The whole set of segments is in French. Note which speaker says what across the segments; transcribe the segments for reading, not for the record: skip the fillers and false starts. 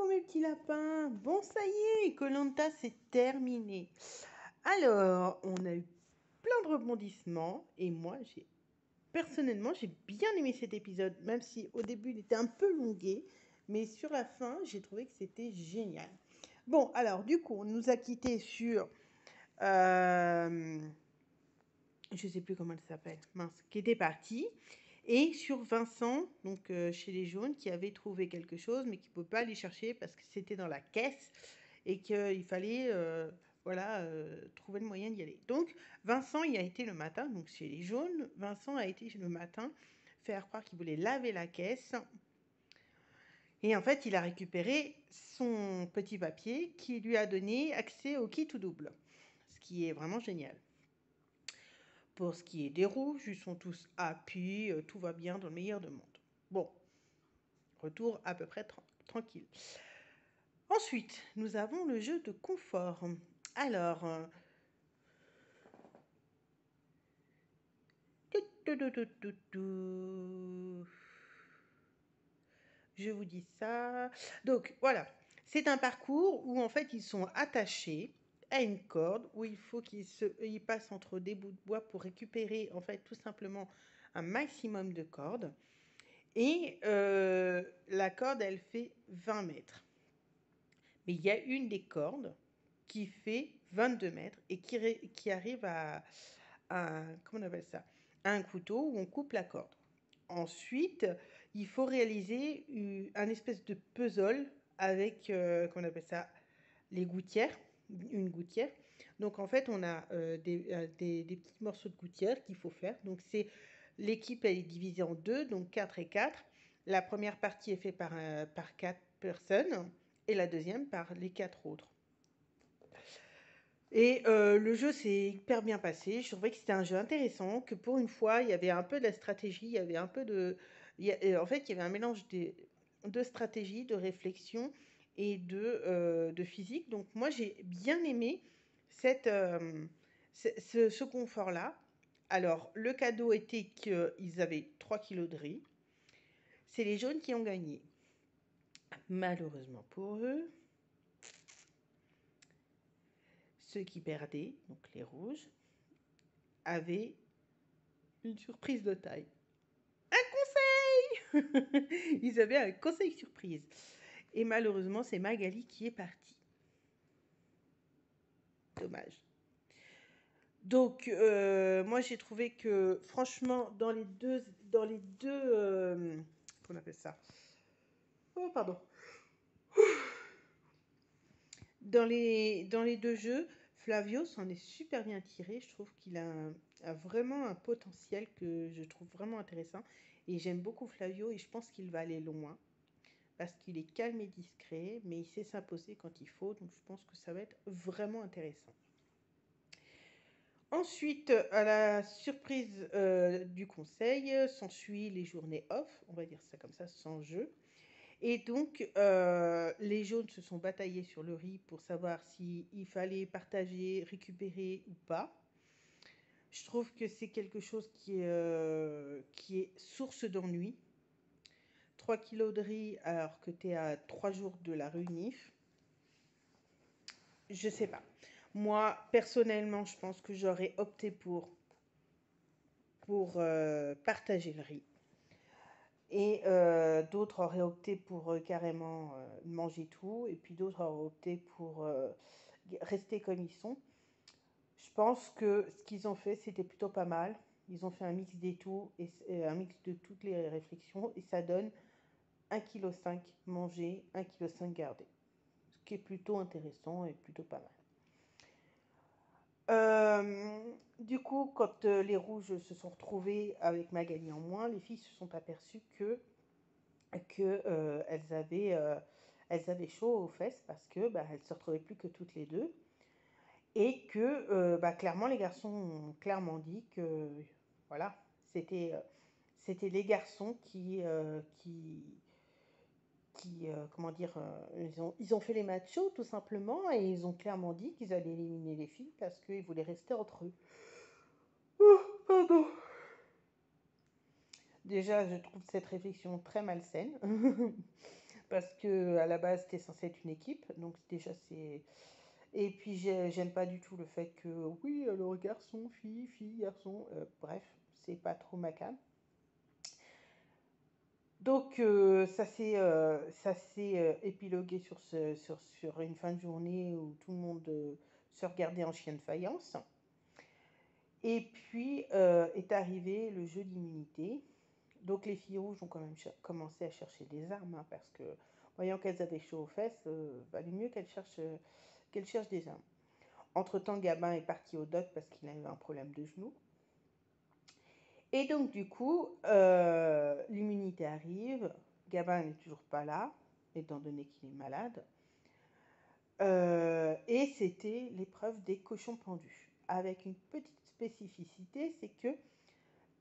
Speaker 1: mes petits lapins. Bon, ça y est, koh c'est terminé. Alors, on a eu plein de rebondissements et moi, personnellement, j'ai bien aimé cet épisode, même si au début, il était un peu longué, mais sur la fin, j'ai trouvé que c'était génial. Bon, alors, du coup, on nous a quittés sur... je sais plus comment elle s'appelle, mince, qui était partie. Et sur Vincent, donc chez les jaunes, qui avait trouvé quelque chose, mais qui ne peut pas aller chercher parce que c'était dans la caisse et qu'il fallait trouver le moyen d'y aller. Donc Vincent y a été le matin, donc chez les jaunes, Vincent a été le matin faire croire qu'il voulait laver la caisse. Et en fait, il a récupéré son petit papier qui lui a donné accès au kit ou double, ce qui est vraiment génial. Pour ce qui est des rouges, ils sont tous happy, tout va bien dans le meilleur des mondes. Bon, retour à peu près tranquille. Ensuite, nous avons le jeu de confort. Alors, je vous dis ça. Donc, voilà. C'est un parcours où, en fait, ils sont attachés à une corde où il faut qu'ils passent entre des bouts de bois pour récupérer, en fait, tout simplement un maximum de cordes. Et la corde, elle fait 20 mètres. Mais il y a une des cordes qui fait 22 mètres et qui arrive à comment on appelle ça, à un couteau où on coupe la corde. Ensuite, il faut réaliser un espèce de puzzle avec, comment on appelle ça, les gouttières, une gouttière. Donc en fait, on a des petits morceaux de gouttière qu'il faut faire. Donc l'équipe, elle est divisée en deux, donc 4 et 4. La première partie est faite par 4 personnes et la deuxième par les 4 autres. Et le jeu s'est hyper bien passé. Je trouvais que c'était un jeu intéressant, que pour une fois, il y avait un peu de la stratégie, il y avait un peu de... en fait, il y avait un mélange de stratégie, de réflexion et de physique. Donc moi, j'ai bien aimé ce confort-là. Alors, le cadeau était qu'ils avaient 3 kilos de riz. C'est les jaunes qui ont gagné. Malheureusement pour eux, ceux qui perdaient, donc les rouges, avaient une surprise de taille. Un conseil. Ils avaient un conseil surprise. Et malheureusement, c'est Magali qui est partie. Dommage. Donc, moi, j'ai trouvé que, franchement, dans les deux, qu'on appelle ça. Oh, pardon. Dans les deux jeux, Flavio s'en est super bien tiré. Je trouve qu'il a vraiment un potentiel que je trouve vraiment intéressant. Et j'aime beaucoup Flavio et je pense qu'il va aller loin. Parce qu'il est calme et discret, mais il sait s'imposer quand il faut. Donc je pense que ça va être vraiment intéressant. Ensuite, à la surprise du conseil, s'ensuit les journées off, on va dire ça comme ça, sans jeu. Et donc, les jaunes se sont bataillés sur le riz pour savoir s'il fallait partager, récupérer ou pas. Je trouve que c'est quelque chose qui est source d'ennui. 3 kilos de riz alors que tu es à 3 jours de la réunif. Je sais pas. Moi, personnellement, je pense que j'aurais opté pour partager le riz. Et d'autres auraient opté pour carrément manger tout. Et puis d'autres auraient opté pour rester comme ils sont. Je pense que ce qu'ils ont fait, c'était plutôt pas mal. Ils ont fait un mix des tout et un mix de toutes les réflexions. Et ça donne 1,5 kg mangé, 1,5 kg gardé. Ce qui est plutôt intéressant et plutôt pas mal. Du coup, quand les rouges se sont retrouvés avec Magali en moins, les filles se sont aperçues que elles avaient chaud aux fesses parce que elles se retrouvaient plus que toutes les deux et que clairement les garçons ont clairement dit que voilà, c'était les garçons qui comment dire, ils ont fait les machos tout simplement et ils ont clairement dit qu'ils allaient éliminer les filles parce qu'ils voulaient rester entre eux. Oh, pardon. Déjà, je trouve cette réflexion très malsaine. parce que à la base c'était censé être une équipe, donc déjà c'est. Et puis j'aime pas du tout le fait que oui alors garçon, fille, fille, garçon, bref, c'est pas trop ma came. Donc ça s'est épilogué sur une fin de journée où tout le monde se regardait en chien de faïence. Et puis est arrivé le jeu d'immunité. Donc les filles rouges ont quand même commencé à chercher des armes, hein, parce que voyant qu'elles avaient chaud aux fesses, valait mieux qu'elles cherchent des armes. Entre-temps, Gabin est parti au doc parce qu'il a eu un problème de genou. Et donc du coup, l'immunité arrive. Gabin n'est toujours pas là, étant donné qu'il est malade. Et c'était l'épreuve des cochons pendus. Avec une petite spécificité, c'est que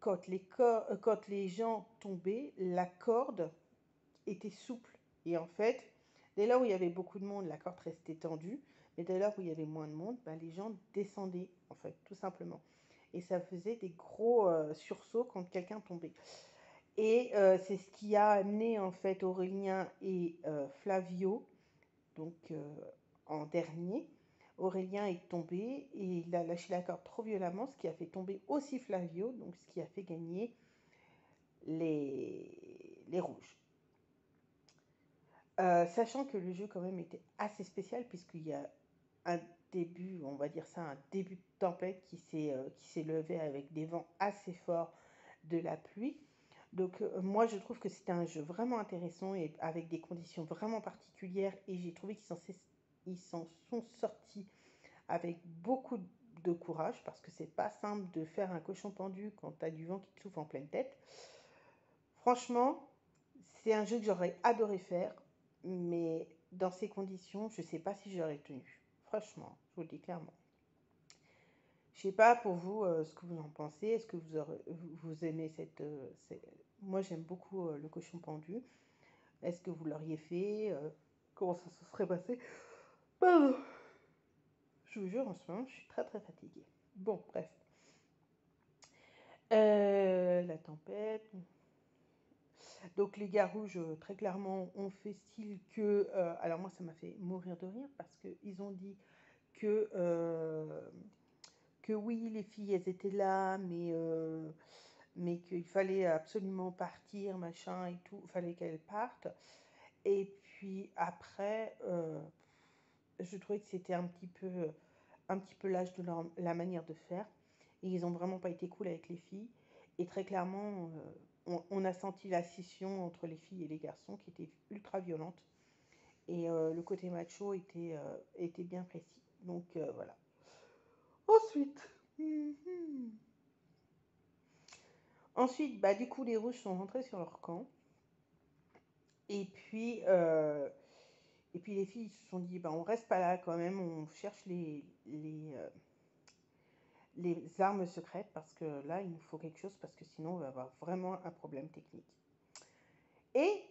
Speaker 1: quand les gens tombaient, la corde était souple. Et en fait, dès lors où il y avait beaucoup de monde, la corde restait tendue. Mais dès lors où il y avait moins de monde, ben, les gens descendaient, en fait, tout simplement. Et ça faisait des gros sursauts quand quelqu'un tombait. Et c'est ce qui a amené, en fait, Aurélien et Flavio, donc en dernier. Aurélien est tombé et il a lâché la corde trop violemment, ce qui a fait tomber aussi Flavio, donc ce qui a fait gagner les rouges. Sachant que le jeu quand même était assez spécial puisqu'il y a un début, on va dire ça, un début de tempête qui s'est levé avec des vents assez forts, de la pluie. Donc moi je trouve que c'était un jeu vraiment intéressant et avec des conditions vraiment particulières et j'ai trouvé qu'ils s'en sont sortis avec beaucoup de courage parce que c'est pas simple de faire un cochon pendu quand tu as du vent qui te souffle en pleine tête. Franchement, c'est un jeu que j'aurais adoré faire, mais dans ces conditions, je ne sais pas si j'aurais tenu. Franchement, je vous le dis clairement. Je ne sais pas pour vous ce que vous en pensez. Est-ce que vous aimez Moi, j'aime beaucoup le cochon pendu. Est-ce que vous l'auriez fait comment ça se serait passé? Pardon. Je vous jure, en ce moment, je suis très très fatiguée. Bon, bref. La tempête. Donc les gars rouges, très clairement, ont fait style que... alors moi, ça m'a fait mourir de rire parce qu'ils ont dit que, que oui, les filles, elles étaient là, mais qu'il fallait absolument partir, machin et tout. Il fallait qu'elles partent. Et puis après, je trouvais que c'était un petit peu l'âge de la manière de faire. Et ils n'ont vraiment pas été cool avec les filles. Et très clairement, on a senti la scission entre les filles et les garçons qui était ultra violente. Et le côté macho était bien précis. Donc voilà. Ensuite, ensuite bah, du coup, les rouges sont rentrés sur leur camp. Et puis, les filles se sont dit, bah, on reste pas là quand même, on cherche les armes secrètes parce que là, il nous faut quelque chose parce que sinon, on va avoir vraiment un problème technique. Et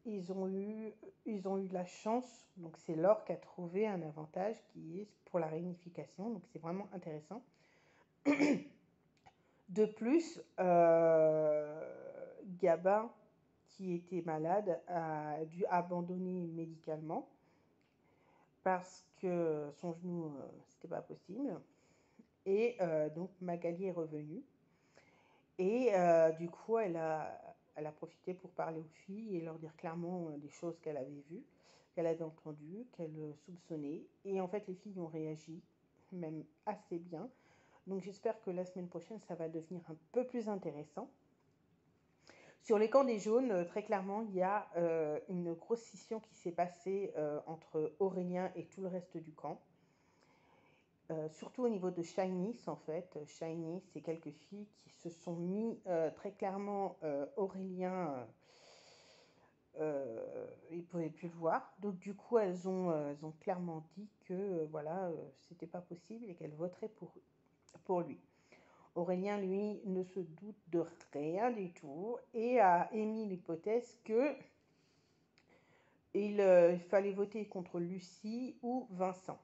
Speaker 1: ils ont eu de la chance, donc c'est Laure qui a trouvé un avantage qui est pour la réunification, donc c'est vraiment intéressant. De plus, Gabin, qui était malade, a dû abandonner médicalement parce que son genou, c'était pas possible. Et donc Magali est revenue. Et du coup, elle a profité pour parler aux filles et leur dire clairement des choses qu'elle avait vues, qu'elle avait entendues, qu'elle soupçonnait. Et en fait, les filles ont réagi même assez bien. Donc j'espère que la semaine prochaine, ça va devenir un peu plus intéressant. Sur les camps des jaunes, très clairement, il y a une grosse scission qui s'est passée entre Aurélien et tout le reste du camp. Surtout au niveau de Shinice, en fait. Shiny, c'est quelques filles qui se sont mis très clairement Aurélien, ils ne pouvaient plus le voir. Donc du coup, elles ont clairement dit que voilà, c'était pas possible et qu'elles voteraient pour lui. Aurélien, lui, ne se doute de rien du tout et a émis l'hypothèse que il fallait voter contre Lucie ou Vincent.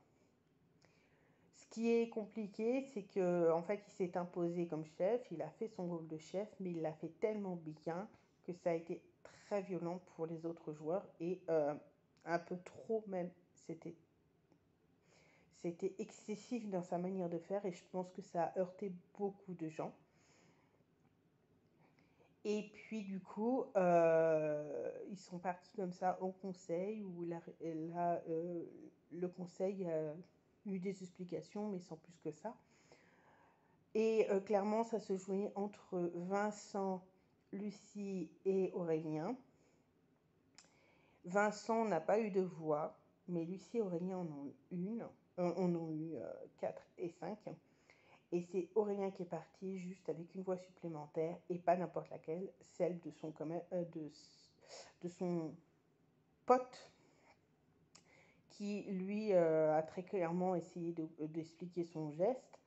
Speaker 1: Ce qui est compliqué, c'est que en fait, il s'est imposé comme chef, il a fait son rôle de chef, mais il l'a fait tellement bien que ça a été très violent pour les autres joueurs et un peu trop même. C'était excessif dans sa manière de faire et je pense que ça a heurté beaucoup de gens. Et puis du coup, ils sont partis comme ça au conseil où le conseil a eu des explications, mais sans plus que ça. Et clairement, ça se jouait entre Vincent, Lucie et Aurélien. Vincent n'a pas eu de voix, mais Lucie et Aurélien en ont une. En ont eu 4 et 5. Et c'est Aurélien qui est parti juste avec une voix supplémentaire et pas n'importe laquelle, celle de de son pote qui lui a très clairement essayé d'expliquer son geste.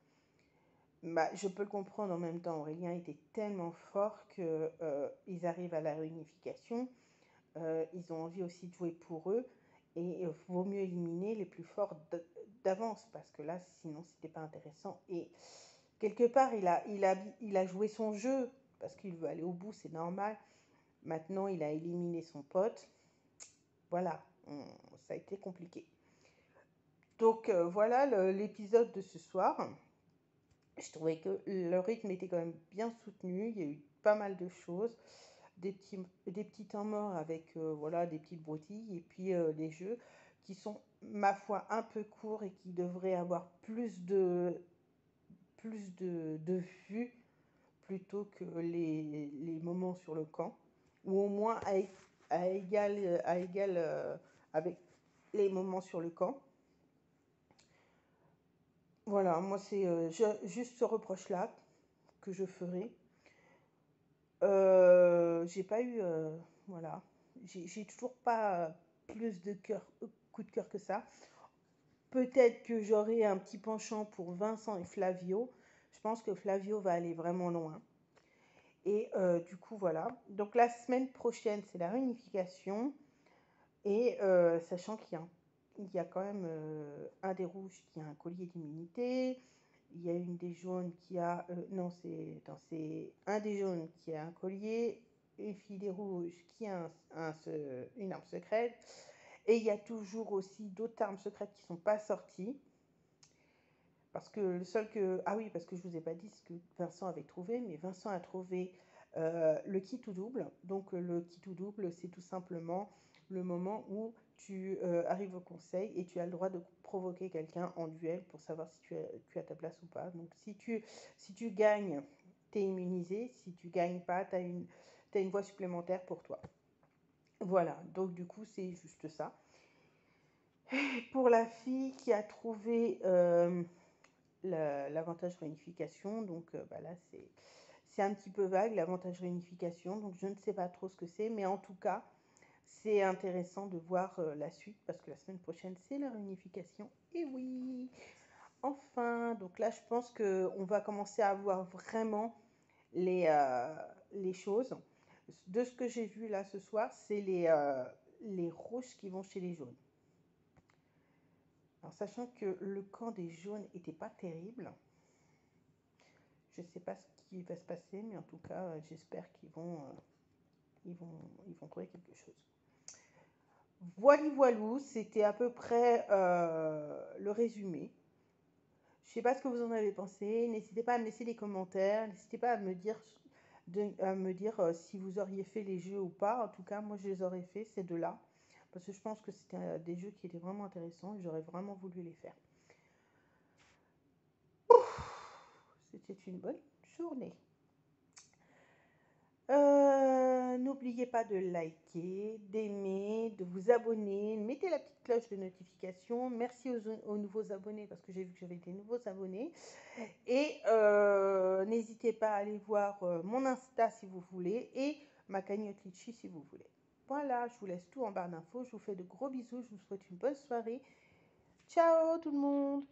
Speaker 1: Bah, je peux le comprendre en même temps, Aurélien était tellement fort qu'ils arrivent à la réunification. Ils ont envie aussi de jouer pour eux et vaut mieux éliminer les plus forts d'avance parce que là, sinon, c'était pas intéressant. Et quelque part, il a joué son jeu parce qu'il veut aller au bout, c'est normal. Maintenant, il a éliminé son pote. Voilà, ça a été compliqué. Donc voilà l'épisode de ce soir. Je trouvais que le rythme était quand même bien soutenu. Il y a eu pas mal de choses. Des petits temps morts avec voilà, des petites broutilles. Et puis les jeux qui sont, ma foi, un peu courts et qui devraient avoir plus de vues plutôt que les moments sur le camp, ou au moins à égal avec les moments sur le camp. Voilà, moi c'est juste ce reproche-là que je ferai. J'ai pas eu, voilà, j'ai toujours pas plus de coup de cœur que ça. Peut-être que j'aurai un petit penchant pour Vincent et Flavio. Je pense que Flavio va aller vraiment loin. Et du coup, voilà. Donc la semaine prochaine, c'est la réunification. Et sachant il y a quand même un des rouges qui a un collier d'immunité. Il y a une des jaunes qui a... non, c'est un des jaunes qui a un collier. Une fille des rouges qui a une arme secrète. Et il y a toujours aussi d'autres armes secrètes qui ne sont pas sorties. Parce que le seul que... Ah oui, parce que je ne vous ai pas dit ce que Vincent avait trouvé, mais Vincent a trouvé le kit ou double. Donc le kit ou double, c'est tout simplement le moment où tu arrives au conseil et tu as le droit de provoquer quelqu'un en duel pour savoir si tu as ta place ou pas. Donc si tu gagnes, tu es immunisé. Si tu gagnes pas, tu as une voix supplémentaire pour toi. Voilà, donc du coup, c'est juste ça. Pour la fille qui a trouvé l'avantage réunification, donc bah là, c'est un petit peu vague, l'avantage réunification, donc je ne sais pas trop ce que c'est, mais en tout cas, c'est intéressant de voir la suite, parce que la semaine prochaine, c'est la réunification. Et oui, enfin, donc là, je pense qu'on va commencer à voir vraiment les choses. De ce que j'ai vu là ce soir, c'est les rouges qui vont chez les jaunes. Alors, sachant que le camp des jaunes n'était pas terrible, je ne sais pas ce qui va se passer, mais en tout cas, j'espère qu'ils vont trouver quelque chose. Voilou, c'était à peu près le résumé. Je ne sais pas ce que vous en avez pensé. N'hésitez pas à me laisser des commentaires. N'hésitez pas à me dire, si vous auriez fait les jeux ou pas. En tout cas, moi, je les aurais fait, ces deux-là. Parce que je pense que c'était des jeux qui étaient vraiment intéressants et j'aurais vraiment voulu les faire. C'était une bonne journée. N'oubliez pas de liker, d'aimer, de vous abonner. Mettez la petite cloche de notification. Merci aux nouveaux abonnés parce que j'ai vu que j'avais des nouveaux abonnés. Et n'hésitez pas à aller voir mon Insta si vous voulez et ma cagnotte Litchi si vous voulez. Voilà, je vous laisse tout en barre d'infos. Je vous fais de gros bisous. Je vous souhaite une bonne soirée. Ciao tout le monde!